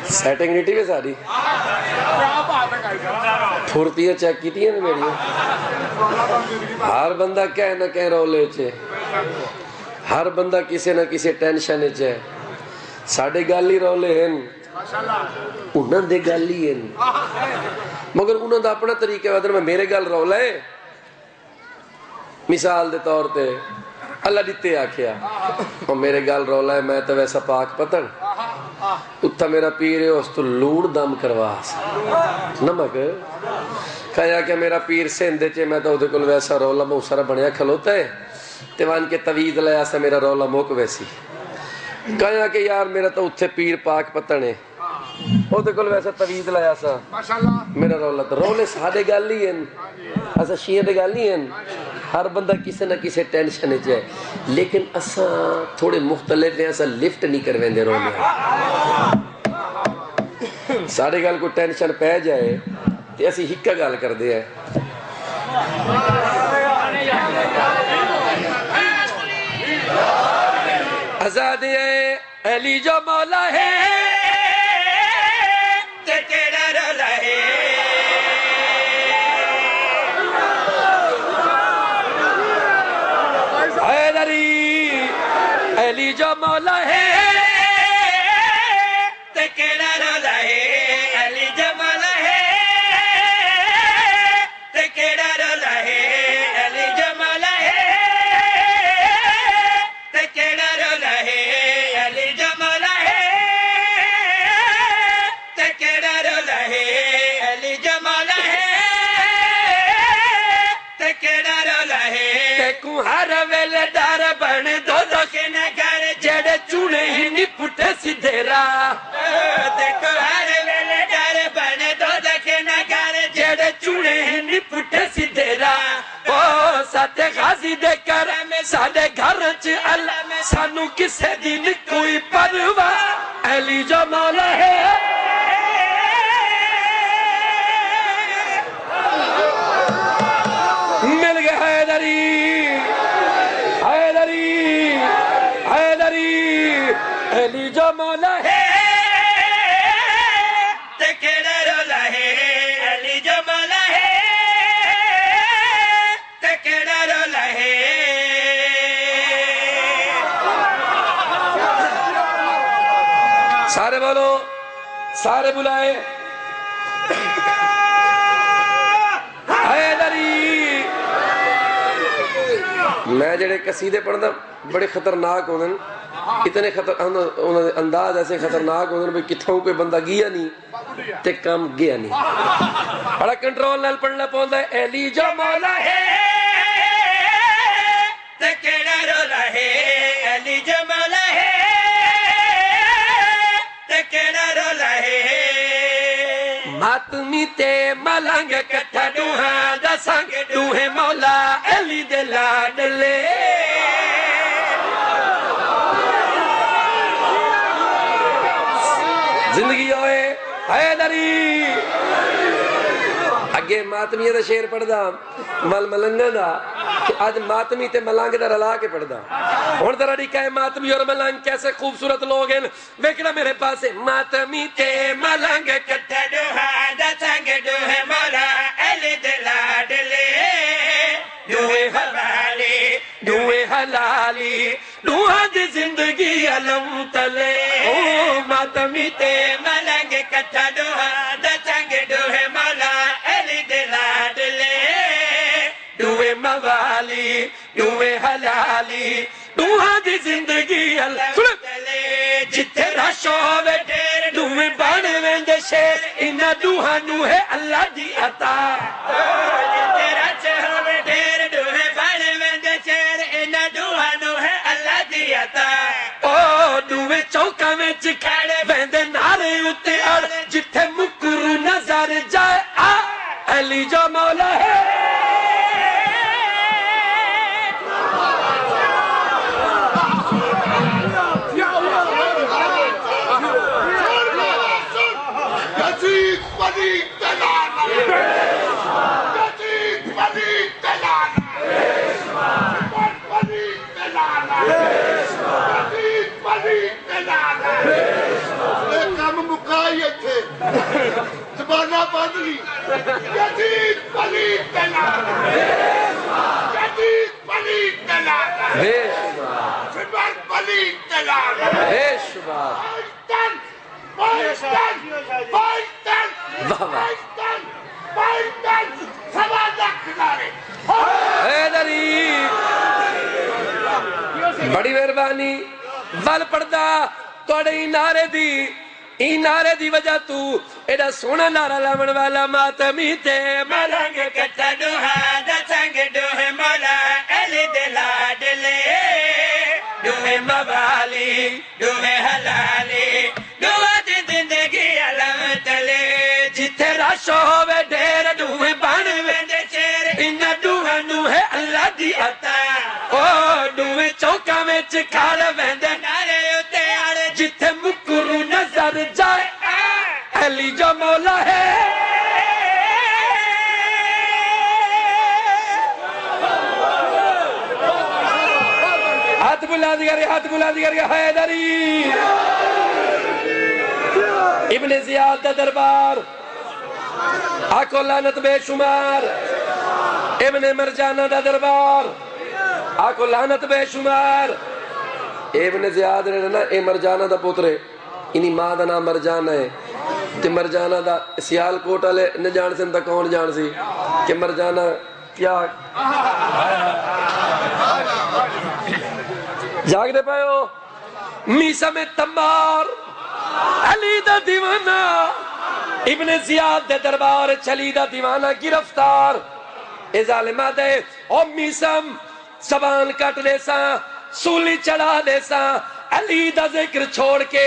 setting نہیں ٹھیک ہے ساری پھرتیاں چیک کی تھی میری ہر بندہ کہہ نہ کہہ رولے چے ہر بندہ کسی نہ کسی ٹینشن چے ساڑھے گالی رولے ہیں انہاں دے گالی ہیں مگر انہاں دا اپنا طریقہ ہے میں میرے گال رولے مثال دے طور تے اللہ دیتے آکھیا اور میرے گال رولا ہے میں تو ویسا پاک پتن اتھا میرا پیر ہے اس تو لوڑ دم کرواس نمک کہا کہ میرا پیر سندے چے میں تو ادھے کل ویسا رولا میں اسارا بنیا کھلوتا ہے تیوان کے طوید لیا سا میرا رولا موک ویسی کہا کہ یار میرا تو اتھے پیر پاک پتن ہے ادھے کل ویسا طوید لیا سا میرا رولا تو رولے سادے گالی ہیں ایسا شیعہ دے گالی ہیں ہر بندہ کسی نہ کسی ٹینشن ہے لیکن اساں تھوڑے مختلف ہیں اساں لفٹ نہیں کرویں دے رولے سارے گال کو ٹینشن پہ جائے تو ایسی ہکا گال کر دے ہے آزاد ہے علی جو مولا ہے تیرا رولا ہے علی جو مولا ہے تکیڑا رولا ہے علی جو مولا ہے تکیڑا رولا ہے علی جو مولا ہے تکیڑا رولا ہے علی جو مولا ہے تکیڑا رولا ہے علی جو مولا ہے تکیڑا رولا ہے تکو ہر ویلے دار بن دو جڑے چونے ہی نہیں پھٹے سدھے راہ دیکھو ہر ویلے ڈر بنے دو دکھے نہ گارے جڑے چونے ہی نہیں پھٹے سدھے راہ او ساتے غازی دے کرم ساڑے گھر چ اللہ سانو کسے دن کوئی پرواہ علی جو مولا ہے مل گئے حیدری علی جو مولا ہے تکیڑا رولا ہے علی جو مولا ہے تکیڑا رولا ہے سارے بولو سارے بلائے حیدری میں جڑے قصیدے پڑھنا بڑے خطرناک ہونے اتنے انداز ایسے خطرناک ہونے بھئی کتھوں کوئی بندہ گیا نہیں تے کم گیا نہیں بڑا کنٹرول نال پڑھنا پوندا ہے علی جو مولا ہے تے کیڑا رولا ہے علی جو مولا ہے تے کیڑا رولا ہے ماتمی تے ملنگ کٹھا دوہاں دا سنگ دوہے مولا علی دے لاڈلے زندگی ہوئے حیدری اگے ماتمیہ دا شیر پڑھ دا مل ملنگا دا کہ آج ماتمی تے ملنگ دا رلا کے پڑھ دا ہون ذرا ڈیکا ہے ماتمی اور ملنگ کیسے خوبصورت لوگ ہیں ویکنا میرے پاس ہے ماتمی تے ملنگ کٹھا دوہا دا سنگ دوہے مولا علی دے لاڈلے دوہے حلالی دوہے حلالی دوہا دی زندگی علم تلے ماتمی تے ملنگ کٹھا دوہا دا سنگ دوہے مولا علی دے لاڈلے دوہے موالی دوہے حلالی دوہا دی زندگی علم تلے جتے رشو وے ڈیر دوہے بانے ویندے شیر انہ دوہا نوہے اللہ دی عطا جتے رشو وے ڈیر دوہے بانے ویندے شیر انہ دوہا نوہے اللہ دی عطا دوے چوکا میں چکھڑے ویندے نارے اتے اڑ جتھے مکر نظر جائے علی جو مولا ہے زبانہ بدلی جدید پلیت دلانا جدید پلیت دلانا بے شمار فبر پلیت دلانا بے شمار بائشتن بائشتن سوالہ کنارے حیدری بڑی مہربانی ول پڑدا توڑے ای نعرے دی وجہ تو ایڈا سونا نعرہ لاون والا ماتمی تے ملنگ کٹا دوہا دا سنگ دوہے مولا علی دلا دلے دوہے موالی دوہے حلالی دوہا دی زندگی علم تلے جتھے راشو ہوئے ڈیر دوہے بانوے دے چیر انہ دوہے نوہے اللہ دی عطا او دوہے چوکا میں چکھال ویندے نارے اتے آڑے جتھے مکرو نظر جائے علی جو مولا ہے ہاتھ بلا دیا حیدری ابن زیاد دا دربار آکو لعنت بے شمار ابن مرجانہ دا دربار آکو لعنت بے شمار ابن زیاد نے نا اے مرجانہ دا پوترے انہی ماں دا نام مرجانہ ہے کہ مرجانہ دا سیال کوٹا لے نہ جان سے انتا کون جان سی کہ مرجانہ کیا جاگ دے پائے ہو میسا میں تمبار علی دا دیوانہ ابن زیاد دے دربار چلی دا دیوانہ گرفتار اے ظالمہ دے او میسم زبان کٹ دے سا سولی چڑھا دے سا علی دا ذکر چھوڑ کے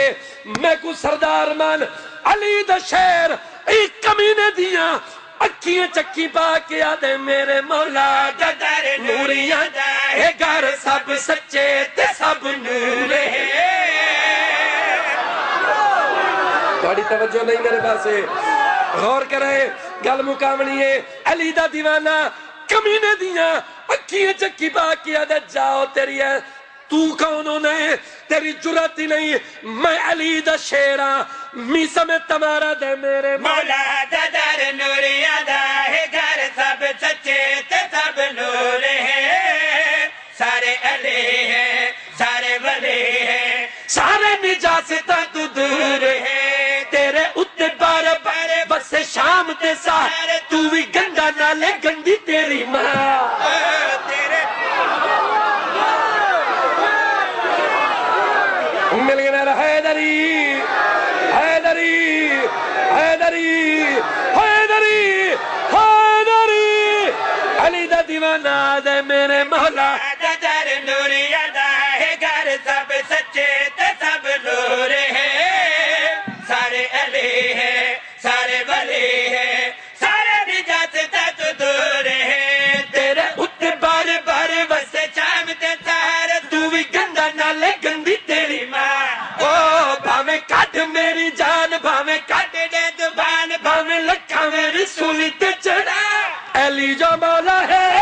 میں کو سردار من علی دا شیر ایک کمینے دیاں اکھیاں چکی پا کے آدھے میرے مولا دا در نوریاں اے گھر سب سچے تے سب نور ہے تھوڑی توجہ نہیں میرے پاس ہے غور کرے گل مقامنی ہے علی دا دیوانہ کمینے دیاں اکھیاں چکی پا کے آدھے جاؤ تیری ہے تو کونوں نے تیری جرات ہی نہیں میں علی دا شیرہ میسا میں تمہارا دے میرے مولا دا در نوریاں دا ہے گھر سب سچے تے سب نور ہے سارے علی ہیں سارے ولی ہیں سارے نجاستہ تو دور ہے تیرے اتے بار بار بس شام تے سارے تو بھی گندا نہ لے گندی تیری ماں تیرے مل گیا میرا حیدری حیدری حیدری حیدری حیدری علی دا دیوانہ دے میرے مولا دا در نوریاں دا ہے گھر سب سچے تے سب نور ہے سارے علی ہیں سارے ولی ہیں سارے نجات تو دور ہے تیرے اتے بار بار بس شام تے سارے تو بھی گندا نہ لے گندی تیری ماں او بھاویں کٹ میری جان بھاویں کٹ دے زبان بھاویں لکھا میری سولی تے چڑھا علی جو مولا ہے